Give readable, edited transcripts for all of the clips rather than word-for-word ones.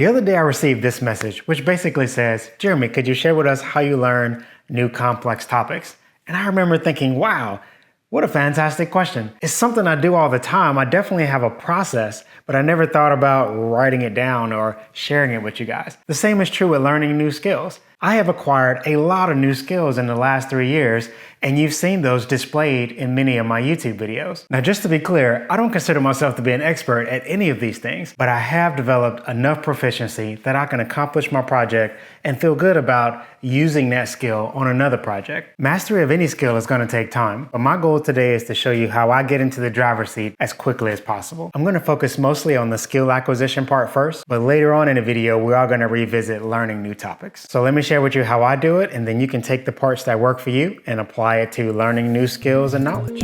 The other day I received this message, which basically says, Jeremy, could you share with us how you learn new complex topics? And I remember thinking, wow, what a fantastic question. It's something I do all the time. I definitely have a process, but I never thought about writing it down or sharing it with you guys. The same is true with learning new skills. I have acquired a lot of new skills in the last 3 years, and you've seen those displayed in many of my YouTube videos. Now, just to be clear, I don't consider myself to be an expert at any of these things, but I have developed enough proficiency that I can accomplish my project and feel good about using that skill on another project. Mastery of any skill is going to take time, but my goal today is to show you how I get into the driver's seat as quickly as possible. I'm going to focus mostly on the skill acquisition part first, but later on in the video, we are going to revisit learning new topics. So let me share with you how I do it, and then you can take the parts that work for you and apply it to learning new skills and knowledge.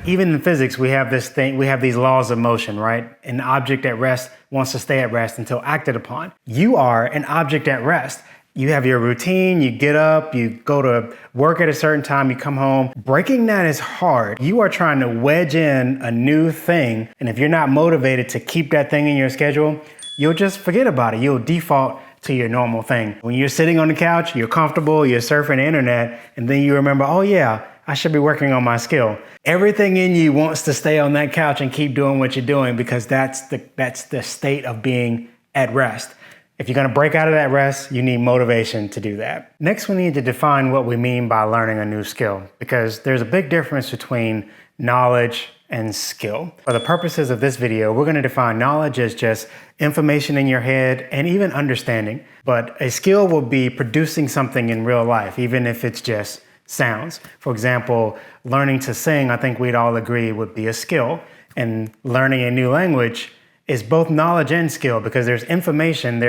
Even in physics, we have these laws of motion, right? An object at rest wants to stay at rest until acted upon. You are an object at rest. You have your routine, you get up, you go to work at a certain time, you come home. Breaking that is hard. You are trying to wedge in a new thing, and if you're not motivated to keep that thing in your schedule, you'll just forget about it. You'll default to your normal thing. When you're sitting on the couch, you're comfortable, you're surfing the internet, and then you remember, oh yeah, I should be working on my skill. Everything in you wants to stay on that couch and keep doing what you're doing because that's the state of being at rest. If you're going to break out of that rest, you need motivation to do that. Next, we need to define what we mean by learning a new skill, because there's a big difference between knowledge and skill. For the purposes of this video, we're going to define knowledge as just information in your head and even understanding. But a skill will be producing something in real life, even if it's just sounds. For example, learning to sing, I think we'd all agree, would be a skill. And learning a new language is both knowledge and skill, because there's information,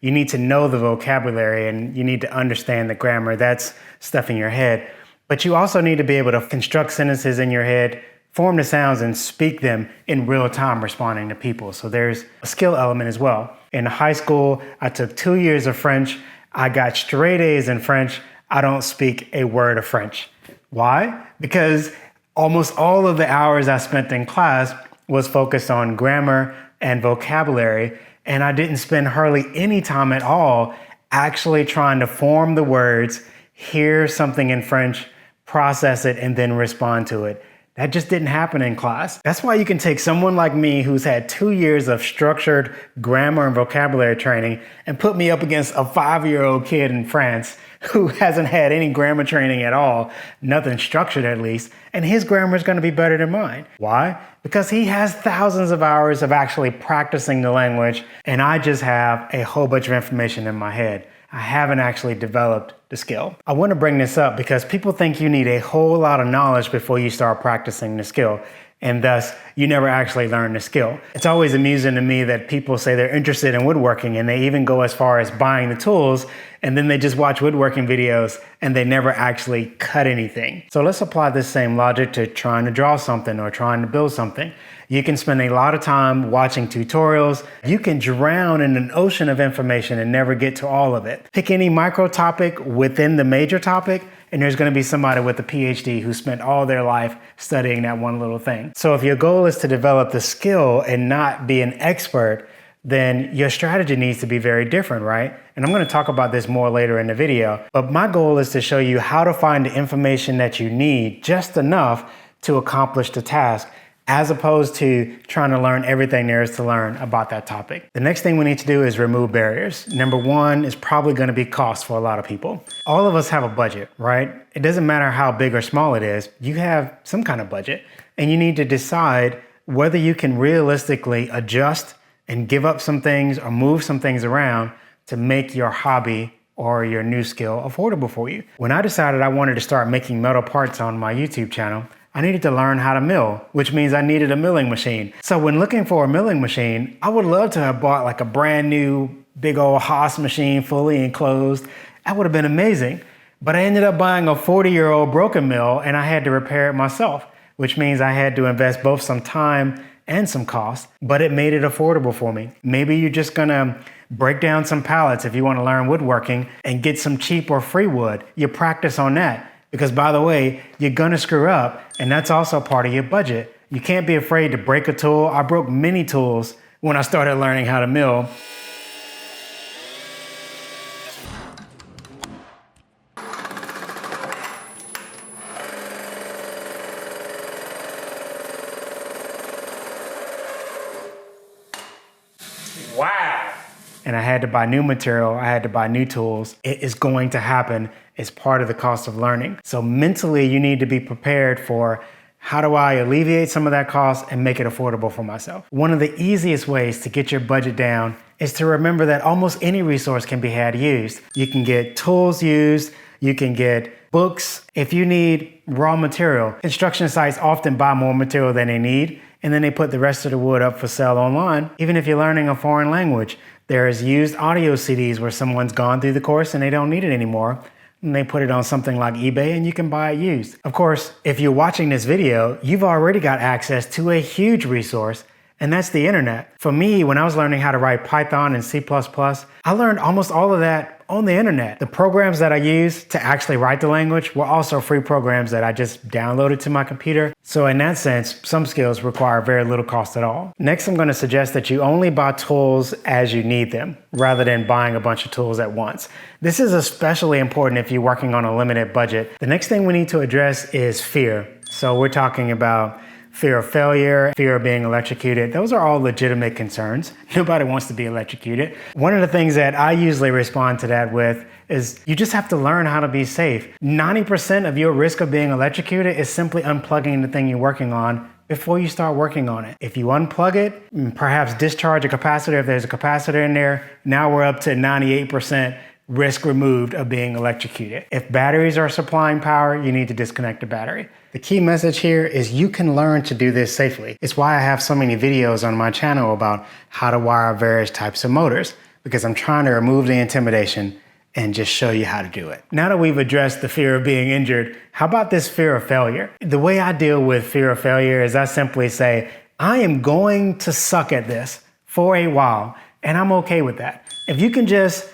you need to know the vocabulary and you need to understand the grammar. That's stuff in your head. But you also need to be able to construct sentences in your head, form the sounds, and speak them in real time, responding to people. So there's a skill element as well. In high school, I took 2 years of French. I got straight A's in French. I don't speak a word of French. Why? Because almost all of the hours I spent in class was focused on grammar and vocabulary, and I didn't spend hardly any time at all actually trying to form the words, hear something in French, process it, and then respond to it. That just didn't happen in class. That's why you can take someone like me who's had 2 years of structured grammar and vocabulary training and put me up against a 5-year-old kid in France who hasn't had any grammar training at all, nothing structured at least, and his grammar is going to be better than mine. Why? Because he has thousands of hours of actually practicing the language, and I just have a whole bunch of information in my head. I haven't actually developed the skill. I want to bring this up because people think you need a whole lot of knowledge before you start practicing the skill, and thus you never actually learn the skill. It's always amusing to me that people say they're interested in woodworking and they even go as far as buying the tools, and then they just watch woodworking videos and they never actually cut anything. So let's apply this same logic to trying to draw something or trying to build something. You can spend a lot of time watching tutorials. You can drown in an ocean of information and never get to all of it. Pick any micro topic within the major topic, and there's going to be somebody with a PhD who spent all their life studying that one little thing. So if your goal is to develop the skill and not be an expert, then your strategy needs to be very different, right? And I'm going to talk about this more later in the video, but my goal is to show you how to find the information that you need just enough to accomplish the task, as opposed to trying to learn everything there is to learn about that topic. The next thing we need to do is remove barriers. Number one is probably going to be cost for a lot of people. All of us have a budget, right? It doesn't matter how big or small it is, you have some kind of budget, and you need to decide whether you can realistically adjust and give up some things or move some things around to make your hobby or your new skill affordable for you. When I decided I wanted to start making metal parts on my YouTube channel, I needed to learn how to mill, which means I needed a milling machine. So when looking for a milling machine, I would love to have bought like a brand new big old Haas machine, fully enclosed. That would have been amazing. But I ended up buying a 40-year-old broken mill and I had to repair it myself, which means I had to invest both some time and some cost, but it made it affordable for me. Maybe you're just gonna break down some pallets if you want to learn woodworking and get some cheap or free wood. You practice on that Because by the way, you're gonna screw up, and that's also part of your budget. You can't be afraid to break a tool. I broke many tools when I started learning how to mill. Wow. And I had to buy new material, I had to buy new tools. It is going to happen. It's part of the cost of learning. So mentally, you need to be prepared for how do I alleviate some of that cost and make it affordable for myself? One of the easiest ways to get your budget down is to remember that almost any resource can be had used. You can get tools used, you can get books. If you need raw material, construction sites often buy more material than they need, and then they put the rest of the wood up for sale online. Even if you're learning a foreign language, there's used audio CDs where someone's gone through the course and they don't need it anymore. And they put it on something like eBay and you can buy it used. Of course, if you're watching this video, you've already got access to a huge resource, and that's the internet. For me, when I was learning how to write Python and C++, I learned almost all of that on the internet. The programs that I used to actually write the language were also free programs that I just downloaded to my computer. So in that sense, some skills require very little cost at all. Next, I'm going to suggest that you only buy tools as you need them, rather than buying a bunch of tools at once. This is especially important if you're working on a limited budget. The next thing we need to address is fear. So we're talking about fear of failure, fear of being electrocuted. Those are all legitimate concerns. Nobody wants to be electrocuted. One of the things that I usually respond to that with is you just have to learn how to be safe. 90% of your risk of being electrocuted is simply unplugging the thing you're working on before you start working on it. If you unplug it, perhaps discharge a capacitor if there's a capacitor in there, now we're up to 98% risk removed of being electrocuted. If batteries are supplying power, you need to disconnect the battery. The key message here is you can learn to do this safely. It's why I have so many videos on my channel about how to wire various types of motors, because I'm trying to remove the intimidation and just show you how to do it. Now that we've addressed the fear of being injured, how about this fear of failure? The way I deal with fear of failure is I simply say, I am going to suck at this for a while, and I'm okay with that. If you can just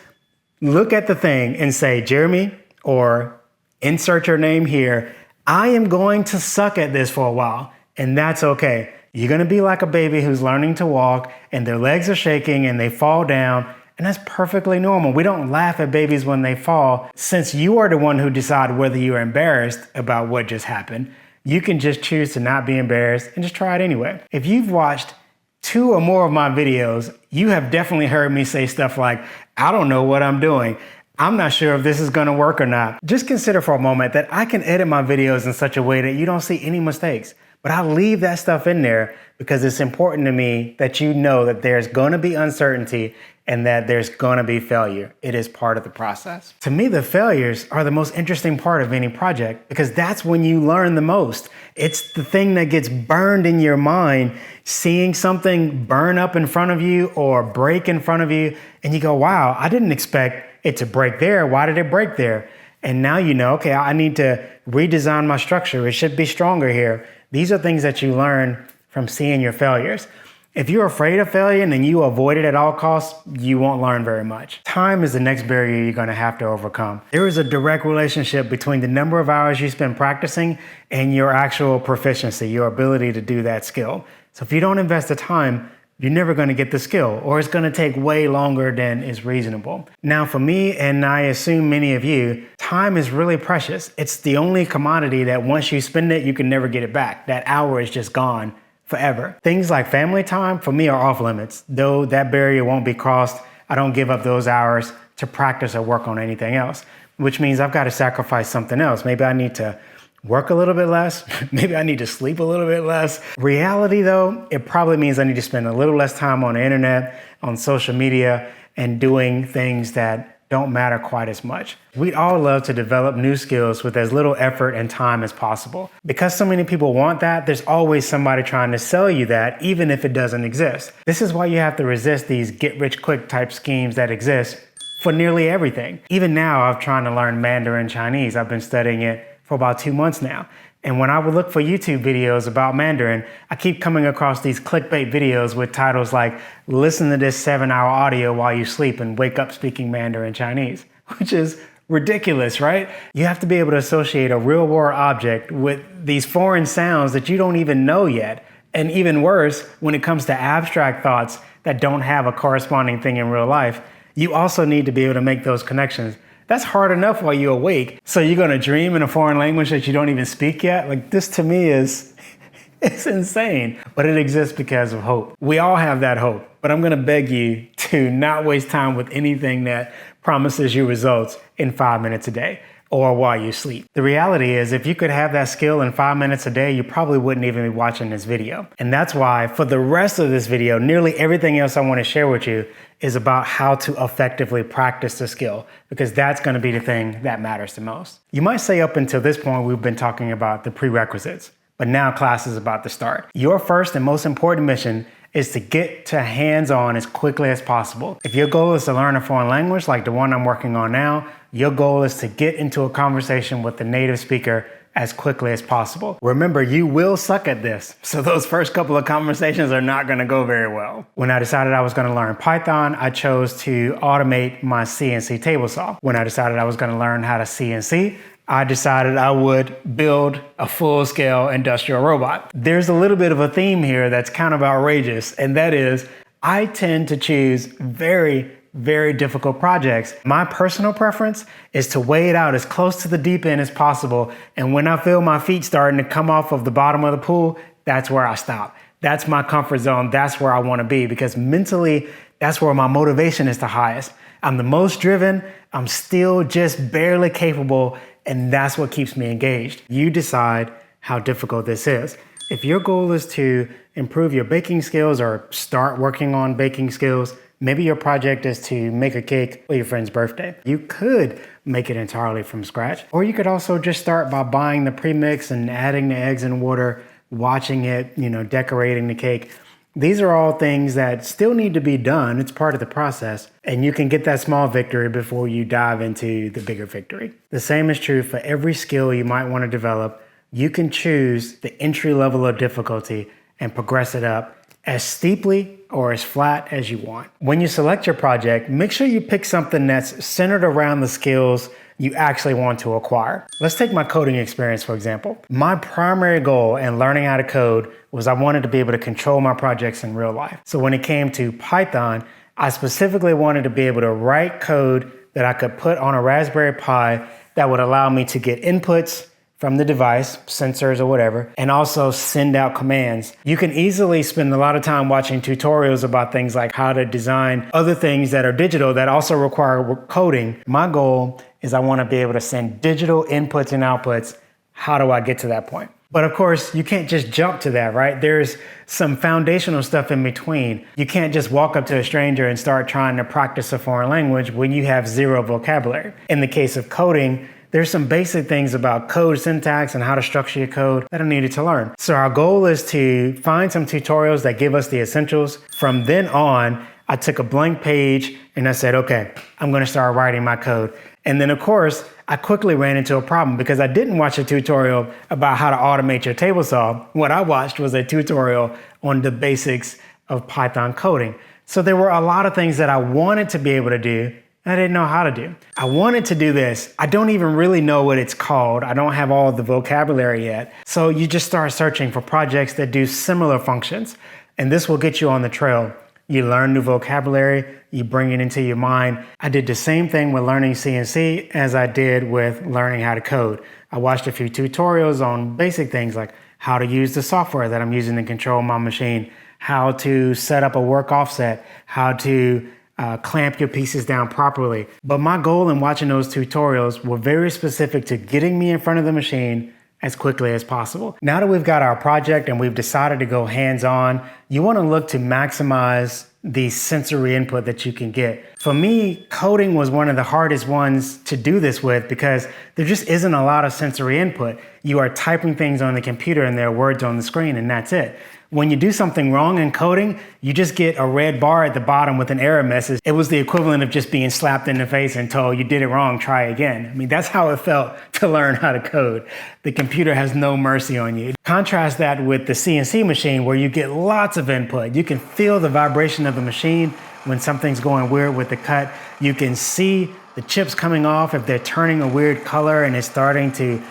look at the thing and say, Jeremy, or insert your name here, I am going to suck at this for a while, and that's okay. You're gonna be like a baby who's learning to walk and their legs are shaking and they fall down, and that's perfectly normal. We don't laugh at babies when they fall. Since you are the one who decides whether you're embarrassed about what just happened, you can just choose to not be embarrassed and just try it anyway. If you've watched 2 or more of my videos, you have definitely heard me say stuff like, I don't know what I'm doing. I'm not sure if this is gonna work or not. Just consider for a moment that I can edit my videos in such a way that you don't see any mistakes. But I leave that stuff in there because it's important to me that you know that there's gonna be uncertainty and that there's gonna be failure. It is part of the process. To me, the failures are the most interesting part of any project because that's when you learn the most. It's the thing that gets burned in your mind, seeing something burn up in front of you or break in front of you, and you go, wow, I didn't expect it to break there. Why did it break there? And now you know, okay, I need to redesign my structure. It should be stronger here. These are things that you learn from seeing your failures. If you're afraid of failure and then you avoid it at all costs, you won't learn very much. Time is the next barrier you're gonna have to overcome. There is a direct relationship between the number of hours you spend practicing and your actual proficiency, your ability to do that skill. So if you don't invest the time, you're never gonna get the skill, or it's gonna take way longer than is reasonable. Now for me, and I assume many of you, time is really precious. It's the only commodity that once you spend it, you can never get it back. That hour is just gone forever. Things like family time, for me, are off limits. Though that barrier won't be crossed, I don't give up those hours to practice or work on anything else, which means I've gotta sacrifice something else. Maybe I need to work a little bit less. Maybe I need to sleep a little bit less. Reality though, it probably means I need to spend a little less time on the internet, on social media, and doing things that don't matter quite as much. We'd all love to develop new skills with as little effort and time as possible. Because so many people want that, there's always somebody trying to sell you that, even if it doesn't exist. This is why you have to resist these get-rich-quick type schemes that exist for nearly everything. Even now, I'm trying to learn Mandarin Chinese. I've been studying it for about 2 months now. And when I would look for YouTube videos about Mandarin, I keep coming across these clickbait videos with titles like, listen to this 7-hour audio while you sleep and wake up speaking Mandarin Chinese, which is ridiculous, right? You have to be able to associate a real world object with these foreign sounds that you don't even know yet. And even worse, when it comes to abstract thoughts that don't have a corresponding thing in real life, you also need to be able to make those connections. That's hard enough while you're awake. So you're going to dream in a foreign language that you don't even speak yet? Like, this to me is, it's insane. But it exists because of hope. We all have that hope. But I'm going to beg you to not waste time with anything that promises you results in 5 minutes a day or while you sleep. The reality is, if you could have that skill in 5 minutes a day, you probably wouldn't even be watching this video. And that's why for the rest of this video, nearly everything else I want to share with you is about how to effectively practice the skill, because that's going to be the thing that matters the most. You might say up until this point, we've been talking about the prerequisites, but now class is about to start. Your first and most important mission is to get to hands-on as quickly as possible. If your goal is to learn a foreign language like the one I'm working on now, your goal is to get into a conversation with the native speaker as quickly as possible. Remember, you will suck at this, so those first couple of conversations are not going to go very well. When I decided I was going to learn Python, I chose to automate my CNC table saw. When I decided I was going to learn how to CNC, I decided I would build a full-scale industrial robot. There's a little bit of a theme here that's kind of outrageous, and that is I tend to choose very difficult projects. My personal preference is to weigh it out as close to the deep end as possible, and when I feel my feet starting to come off of the bottom of the pool, that's where I stop. That's my comfort zone. That's where I want to be, because mentally, that's where my motivation is the highest. I'm the most driven. I'm still just barely capable, and that's what keeps me engaged. You decide how difficult this is. If your goal is to improve your baking skills or start working on baking skills, maybe your project is to make a cake for your friend's birthday. You could make it entirely from scratch, or you could also just start by buying the premix and adding the eggs and water, watching it, decorating the cake. These are all things that still need to be done. It's part of the process, and you can get that small victory before you dive into the bigger victory. The same is true for every skill you might want to develop. You can choose the entry level of difficulty and progress it up as steeply or as flat as you want. When you select your project, make sure you pick something that's centered around the skills you actually want to acquire. Let's take my coding experience, for example. My primary goal in learning how to code was I wanted to be able to control my projects in real life. So when it came to Python, I specifically wanted to be able to write code that I could put on a Raspberry Pi that would allow me to get inputs from the device, sensors or whatever, and also send out commands. You can easily spend a lot of time watching tutorials about things like how to design other things that are digital that also require coding. My goal is I want to be able to send digital inputs and outputs. How do I get to that point? But of course, you can't just jump to that, right? There's some foundational stuff in between. You can't just walk up to a stranger and start trying to practice a foreign language when you have zero vocabulary. In the case of coding, there's some basic things about code syntax and how to structure your code that I needed to learn. So our goal is to find some tutorials that give us the essentials. From then on, I took a blank page and I said, okay, I'm going to start writing my code. And then of course, I quickly ran into a problem because I didn't watch a tutorial about how to automate your table saw. What I watched was a tutorial on the basics of Python coding. So there were a lot of things that I wanted to be able to do I didn't know how to do. I wanted to do this. I don't even really know what it's called. I don't have all the vocabulary yet. So you just start searching for projects that do similar functions, and this will get you on the trail. You learn new vocabulary, you bring it into your mind. I did the same thing with learning CNC as I did with learning how to code. I watched a few tutorials on basic things like how to use the software that I'm using to control my machine, how to set up a work offset, how to clamp your pieces down properly. But my goal in watching those tutorials were very specific to getting me in front of the machine as quickly as possible. Now that we've got our project and we've decided to go hands-on, you want to look to maximize the sensory input that you can get. For me, coding was one of the hardest ones to do this with because there just isn't a lot of sensory input. You are typing things on the computer and there are words on the screen and that's it. When you do something wrong in coding, you just get a red bar at the bottom with an error message. It was the equivalent of just being slapped in the face and told you did it wrong, try again. I mean, that's how it felt to learn how to code. The computer has no mercy on you. Contrast that with the CNC machine where you get lots of input. You can feel the vibration of the machine when something's going weird with the cut. You can see the chips coming off, if they're turning a weird color and it's starting to,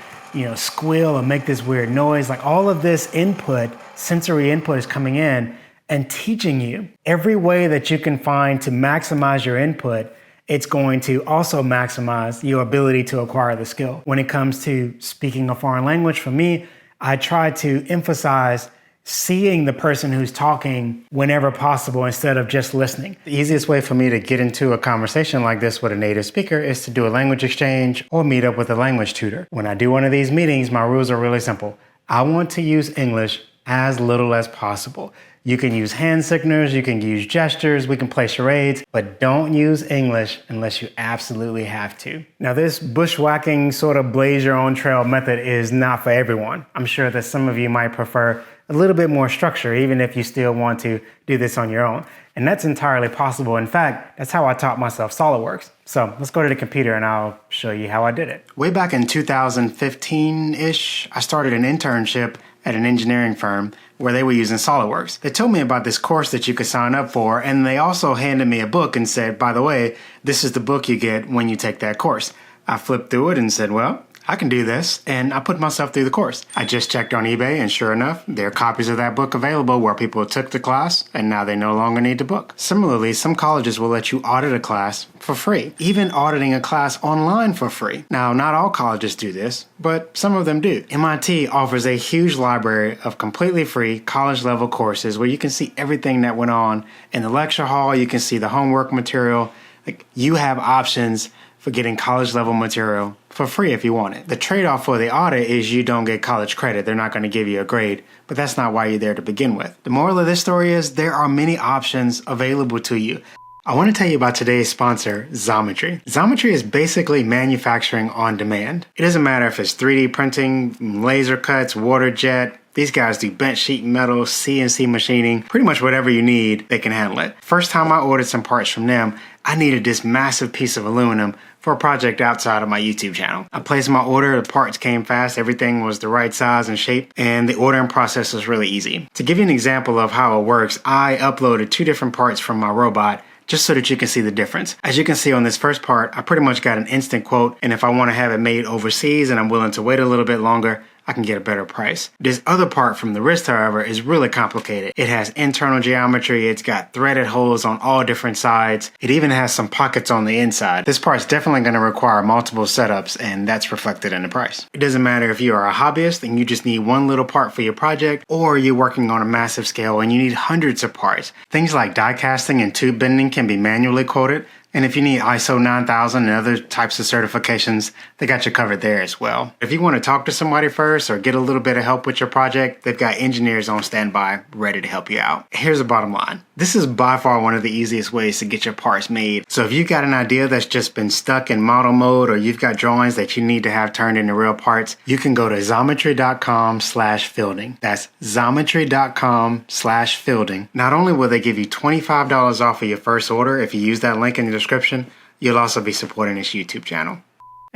squeal and make this weird noise. Like all of this input, sensory input is coming in and teaching you every way that you can find to maximize your input. It's going to also maximize your ability to acquire the skill. When it comes to speaking a foreign language, for me, I try to emphasize seeing the person who's talking whenever possible instead of just listening. The easiest way for me to get into a conversation like this with a native speaker is to do a language exchange or meet up with a language tutor. When I do one of these meetings, my rules are really simple. I want to use English as little as possible. You can use hand signals, you can use gestures, we can play charades, but don't use English unless you absolutely have to. Now, this bushwhacking sort of blaze your own trail method is not for everyone. I'm sure that some of you might prefer a little bit more structure, even if you still want to do this on your own. And that's entirely possible. In fact, that's how I taught myself SolidWorks. So let's go to the computer and I'll show you how I did it. Way back in 2015-ish, I started an internship at an engineering firm where they were using SolidWorks. They told me about this course that you could sign up for, and they also handed me a book and said, by the way, this is the book you get when you take that course. I flipped through it and said, well, I can do this, and I put myself through the course. I just checked on eBay, and sure enough, there are copies of that book available where people took the class, and now they no longer need the book. Similarly, some colleges will let you audit a class for free, even auditing a class online for free. Now, not all colleges do this, but some of them do. MIT offers a huge library of completely free college-level courses where you can see everything that went on in the lecture hall, you can see the homework material. Like, you have options for getting college-level material for free if you want it. The trade-off for the audit is you don't get college credit. They're not going to give you a grade, but that's not why you're there to begin with. The moral of this story is there are many options available to you. I want to tell you about today's sponsor, Xometry. Xometry is basically manufacturing on demand. It doesn't matter if it's 3D printing, laser cuts, water jet. These guys do bent sheet metal, CNC machining, pretty much whatever you need, they can handle it. First time I ordered some parts from them, I needed this massive piece of aluminum for a project outside of my YouTube channel. I placed my order, the parts came fast, everything was the right size and shape, and the ordering process was really easy. To give you an example of how it works, I uploaded 2 different parts from my robot just so that you can see the difference. As you can see on this first part, I pretty much got an instant quote, and if I want to have it made overseas and I'm willing to wait a little bit longer, I can get a better price. This other part from the wrist, however, is really complicated. It has internal geometry, it's got threaded holes on all different sides, it even has some pockets on the inside. This part's definitely going to require multiple setups, and that's reflected in the price. It doesn't matter if you are a hobbyist and you just need one little part for your project, or you're working on a massive scale and you need hundreds of parts. Things like die casting and tube bending can be manually quoted. And if you need ISO 9000 and other types of certifications, they got you covered there as well. If you want to talk to somebody first or get a little bit of help with your project, they've got engineers on standby ready to help you out. Here's the bottom line. This is by far one of the easiest ways to get your parts made. So if you've got an idea that's just been stuck in model mode, or you've got drawings that you need to have turned into real parts, you can go to xometry.com/fielding. That's xometry.com/fielding. Not only will they give you $25 off of your first order if you use that link in the description, you'll also be supporting this YouTube channel.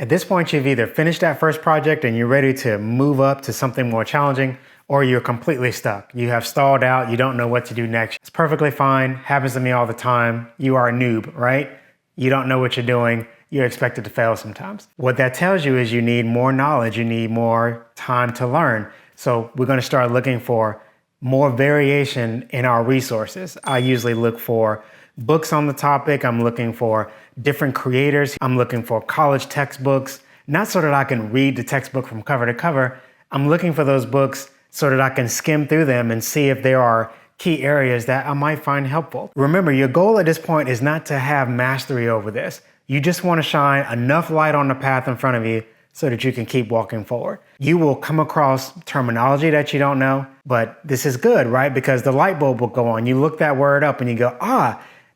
At this point, you've either finished that first project and you're ready to move up to something more challenging, or you're completely stuck. You have stalled out, you don't know what to do next. It's perfectly fine, happens to me all the time. You are a noob, right? You don't know what you're doing, you're expected to fail sometimes. What that tells you is you need more knowledge, you need more time to learn. So we're gonna start looking for more variation in our resources. I usually look for books on the topic, I'm looking for different creators, I'm looking for college textbooks, not so that I can read the textbook from cover to cover, I'm looking for those books so that I can skim through them and see if there are key areas that I might find helpful. Remember, your goal at this point is not to have mastery over this. You just want to shine enough light on the path in front of you so that you can keep walking forward. You will come across terminology that you don't know, but this is good, right? Because the light bulb will go on. You look that word up and you go,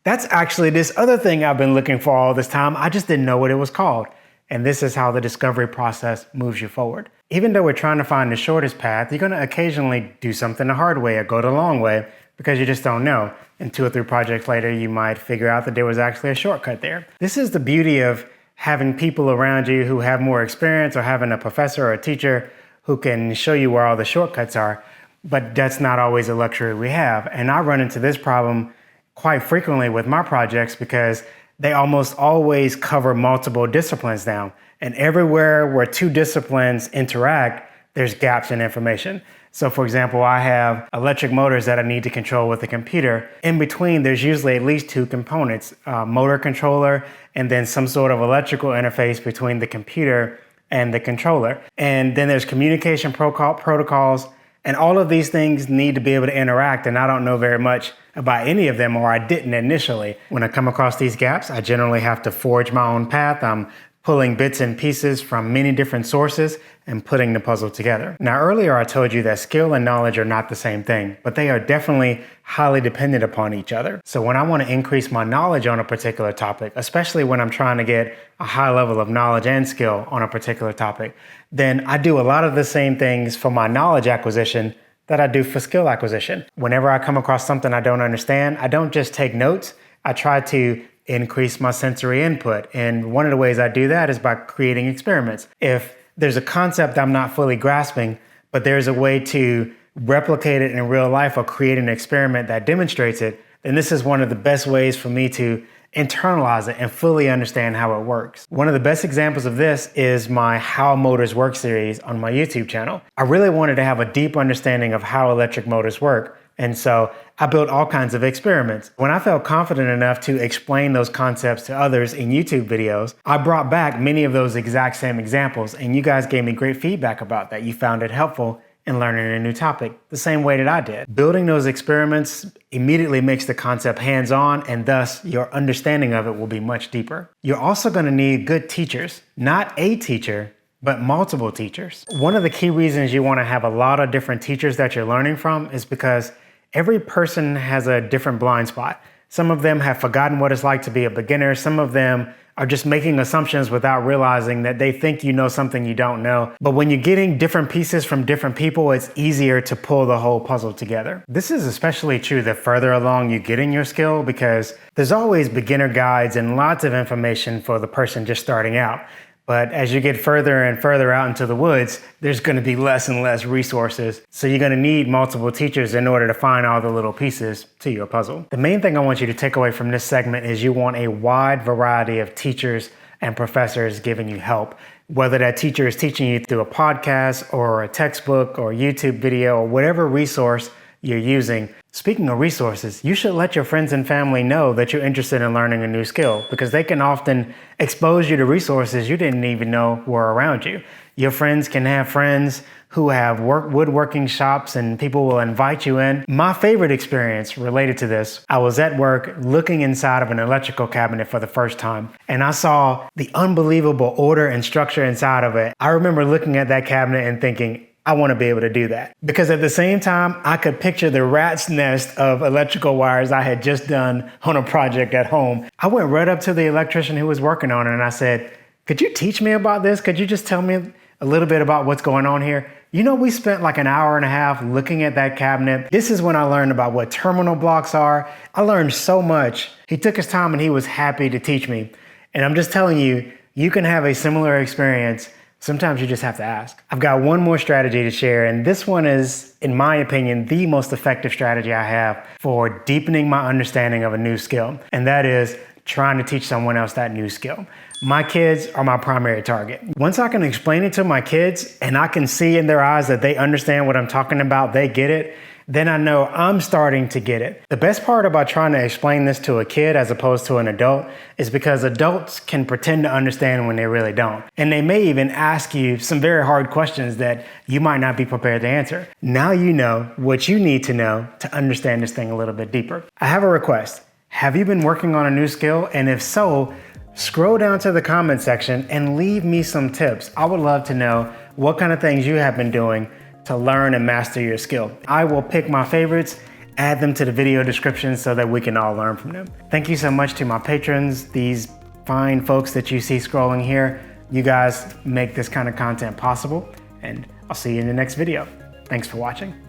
that's actually this other thing I've been looking for all this time. I just didn't know what it was called. And this is how the discovery process moves you forward. Even though we're trying to find the shortest path, you're going to occasionally do something the hard way or go the long way because you just don't know. And 2 or 3 projects later, you might figure out that there was actually a shortcut there. This is the beauty of having people around you who have more experience, or having a professor or a teacher who can show you where all the shortcuts are. But that's not always a luxury we have. And I run into this problem quite frequently with my projects because they almost always cover multiple disciplines now. And everywhere where two disciplines interact, there's gaps in information. So for example, I have electric motors that I need to control with the computer. In between, there's usually at least two components, motor controller, and then some sort of electrical interface between the computer and the controller. And then there's communication protocols, and all of these things need to be able to interact, and I don't know very much about any of them, or I didn't initially. When I come across these gaps, I generally have to forge my own path. I'm pulling bits and pieces from many different sources and putting the puzzle together. Now, earlier I told you that skill and knowledge are not the same thing, but they are definitely highly dependent upon each other. So when I want to increase my knowledge on a particular topic, especially when I'm trying to get a high level of knowledge and skill on a particular topic, then I do a lot of the same things for my knowledge acquisition that I do for skill acquisition. Whenever I come across something I don't understand, I don't just take notes. I try to increase my sensory input. And one of the ways I do that is by creating experiments. If there's a concept I'm not fully grasping, but there's a way to replicate it in real life or create an experiment that demonstrates it, then this is one of the best ways for me to internalize it and fully understand how it works. One of the best examples of this is my How Motors Work series on my YouTube channel. I really wanted to have a deep understanding of how electric motors work. And so I built all kinds of experiments. When I felt confident enough to explain those concepts to others in YouTube videos, I brought back many of those exact same examples, and you guys gave me great feedback about that. You found it helpful in learning a new topic, the same way that I did. Building those experiments immediately makes the concept hands-on, and thus your understanding of it will be much deeper. You're also going to need good teachers, not a teacher, but multiple teachers. One of the key reasons you want to have a lot of different teachers that you're learning from is because every person has a different blind spot. Some of them have forgotten what it's like to be a beginner. Some of them are just making assumptions without realizing that they think you know something you don't know. But when you're getting different pieces from different people, it's easier to pull the whole puzzle together. This is especially true the further along you get in your skill, because there's always beginner guides and lots of information for the person just starting out. But as you get further and further out into the woods, there's going to be less and less resources. So you're going to need multiple teachers in order to find all the little pieces to your puzzle. The main thing I want you to take away from this segment is you want a wide variety of teachers and professors giving you help. Whether that teacher is teaching you through a podcast or a textbook or YouTube video or whatever resource you're using. Speaking of resources, you should let your friends and family know that you're interested in learning a new skill, because they can often expose you to resources you didn't even know were around you. Your friends can have friends who have woodworking shops, and people will invite you in. My favorite experience related to this, I was at work looking inside of an electrical cabinet for the first time, and I saw the unbelievable order and structure inside of it. I remember looking at that cabinet and thinking, I want to be able to do that. Because at the same time, I could picture the rat's nest of electrical wires I had just done on a project at home. I went right up to the electrician who was working on it and I said, could you teach me about this? Could you just tell me a little bit about what's going on here? You know, we spent like an hour and a half looking at that cabinet. This is when I learned about what terminal blocks are. I learned so much. He took his time and he was happy to teach me. And I'm just telling you, you can have a similar experience. Sometimes you just have to ask. I've got one more strategy to share, and this one is, in my opinion, the most effective strategy I have for deepening my understanding of a new skill, and that is trying to teach someone else that new skill. My kids are my primary target. Once I can explain it to my kids and I can see in their eyes that they understand what I'm talking about, they get it, then I know I'm starting to get it. The best part about trying to explain this to a kid as opposed to an adult is because adults can pretend to understand when they really don't. And they may even ask you some very hard questions that you might not be prepared to answer. Now you know what you need to know to understand this thing a little bit deeper. I have a request. Have you been working on a new skill? And if so, scroll down to the comment section and leave me some tips. I would love to know what kind of things you have been doing to learn and master your skill. I will pick my favorites, add them to the video description so that we can all learn from them. Thank you so much to my patrons, these fine folks that you see scrolling here. You guys make this kind of content possible, and I'll see you in the next video. Thanks for watching.